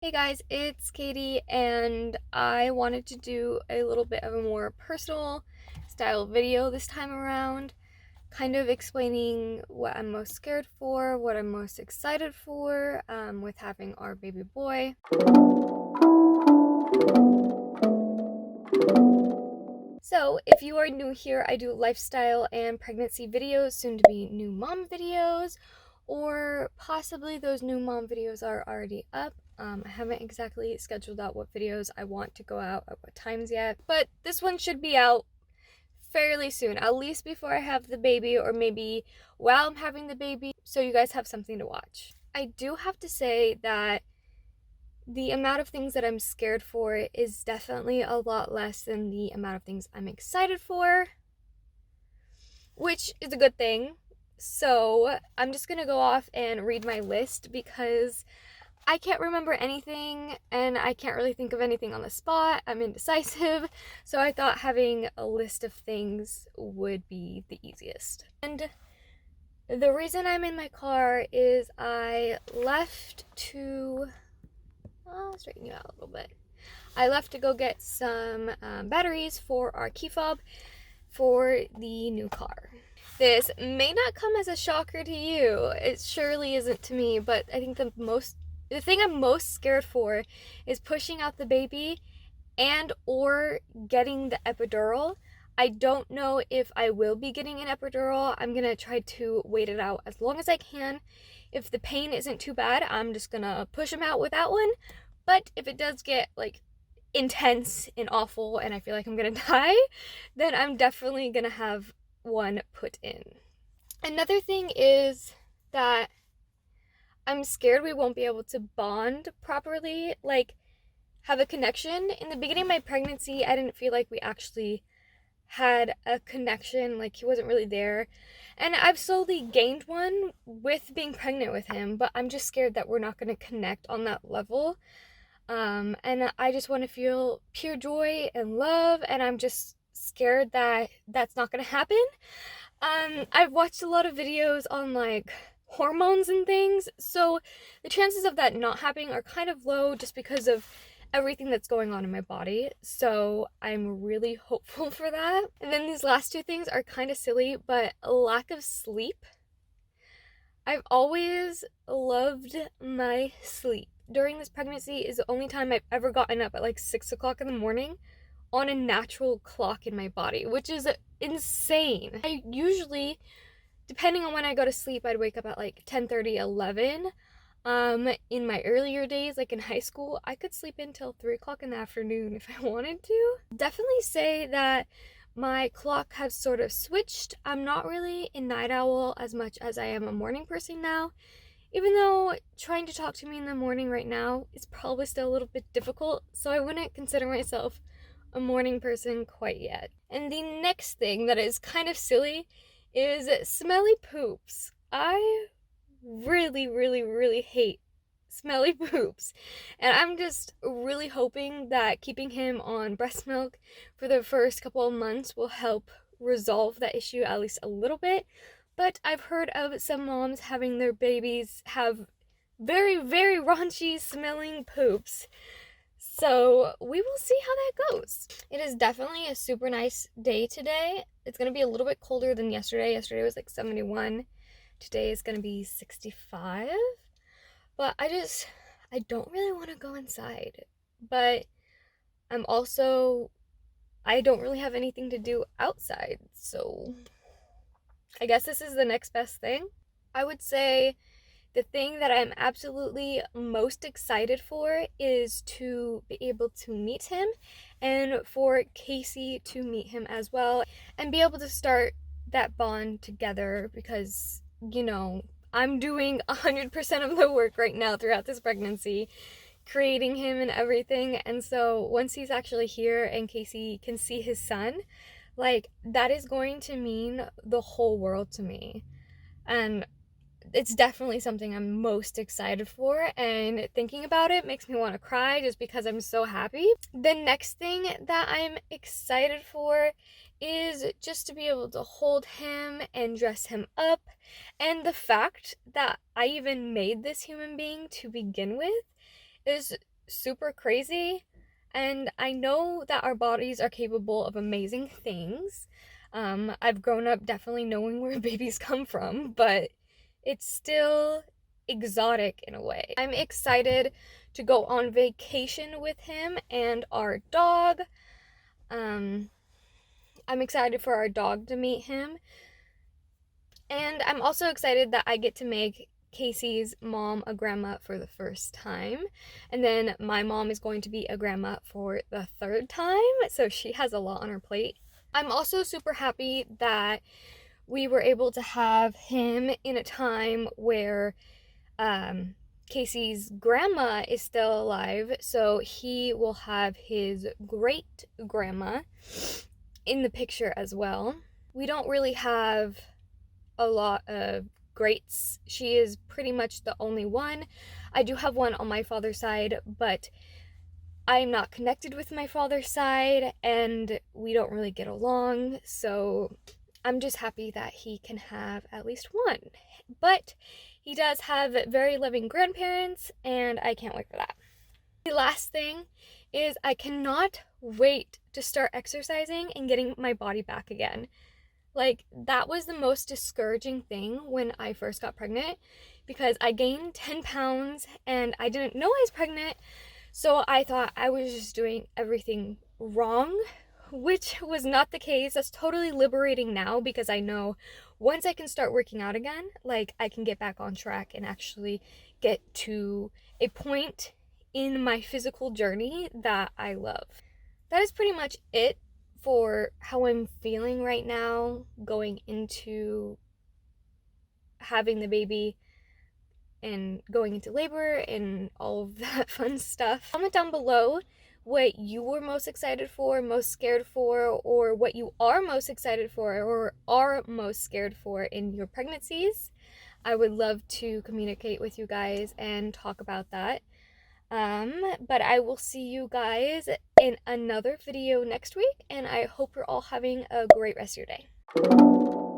Hey guys, it's Katie, and I wanted to do a little bit of a more personal style video this time around, kind of explaining what I'm most scared for, what I'm most excited for with having our baby boy. So, if you are new here, I do lifestyle and pregnancy videos, soon to be new mom videos, or possibly those new mom videos are already up. I haven't exactly scheduled out what videos I want to go out at what times yet, but this one should be out fairly soon, at least before I have the baby, or maybe while I'm having the baby, so you guys have something to watch. I do have to say that the amount of things that I'm scared for is definitely a lot less than the amount of things I'm excited for, which is a good thing. So I'm just gonna go off and read my list because I can't remember anything and I can't really think of anything on the spot. I'm indecisive, so I thought having a list of things would be the easiest. And the reason I'm in my car is I left to I'll straighten you out a little bit. I left to go get some batteries for our key fob for the new car. This may not come as a shocker to you. It surely isn't to me, but I think the thing I'm most scared for is pushing out the baby and or getting the epidural. I don't know if I will be getting an epidural. I'm gonna try to wait it out as long as I can. If the pain isn't too bad, I'm just gonna push him out without one. But if it does get like intense and awful and I feel like I'm gonna die, then I'm definitely gonna have one put in. Another thing is that I'm scared we won't be able to bond properly, like have a connection. In the beginning of my pregnancy, I didn't feel like we actually had a connection, like he wasn't really there. And I've slowly gained one with being pregnant with him, but I'm just scared that we're not going to connect on that level. And I just want to feel pure joy and love, and I'm just scared that that's not going to happen. I've watched a lot of videos on like hormones and things, so the chances of that not happening are kind of low just because of everything that's going on in my body. So I'm really hopeful for that. And then these last two things are kind of silly, but a lack of sleep. I've always loved my sleep. During this pregnancy is the only time I've ever gotten up at like 6 o'clock in the morning on a natural clock in my body, which is insane. I usually, depending on when I go to sleep, I'd wake up at like 10:30, 11. In my earlier days, like in high school, I could sleep until 3 o'clock in the afternoon if I wanted to. Definitely say that my clock has sort of switched. I'm not really a night owl as much as I am a morning person now. Even though trying to talk to me in the morning right now is probably still a little bit difficult, so I wouldn't consider myself a morning person quite yet. And the next thing that is kind of silly is smelly poops. I really, really, really hate smelly poops. And I'm just really hoping that keeping him on breast milk for the first couple of months will help resolve that issue at least a little bit. But I've heard of some moms having their babies have very, very raunchy smelling poops. So we will see how that goes. It is definitely a super nice day today. It's going to be a little bit colder than yesterday. Yesterday was like 71. Today is going to be 65. But I don't really want to go inside. But I don't really have anything to do outside. So I guess this is the next best thing. I would say the thing that I'm absolutely most excited for is to be able to meet him and for Casey to meet him as well and be able to start that bond together because, I'm doing 100% of the work right now throughout this pregnancy, creating him and everything. And so once he's actually here and Casey can see his son, like that is going to mean the whole world to me. And it's definitely something I'm most excited for, and thinking about it makes me want to cry just because I'm so happy. The next thing that I'm excited for is just to be able to hold him and dress him up, and the fact that I even made this human being to begin with is super crazy, and I know that our bodies are capable of amazing things. I've grown up definitely knowing where babies come from, but it's still exotic in a way. I'm excited to go on vacation with him and our dog. Um, I'm excited for our dog to meet him. And I'm also excited that I get to make Casey's mom a grandma for the first time. And then my mom is going to be a grandma for the third time. So she has a lot on her plate. I'm also super happy that we were able to have him in a time where Casey's grandma is still alive. So he will have his great grandma in the picture as well. We don't really have a lot of greats. She is pretty much the only one. I do have one on my father's side, but I'm not connected with my father's side and we don't really get along. So I'm just happy that he can have at least one. But he does have very loving grandparents and I can't wait for that. The last thing is I cannot wait to start exercising and getting my body back again. Like, that was the most discouraging thing when I first got pregnant because I gained 10 pounds and I didn't know I was pregnant. So I thought I was just doing everything wrong, which was not the case. That's totally liberating now because I know once I can start working out again, like, I can get back on track and actually get to a point in my physical journey that I love. That is pretty much it for how I'm feeling right now going into having the baby and going into labor and all of that fun stuff. Comment down below what you were most excited for, most scared for, or what you are most excited for or are most scared for in your pregnancies. I would love to communicate with you guys and talk about that. But I will see you guys in another video next week, and I hope you're all having a great rest of your day.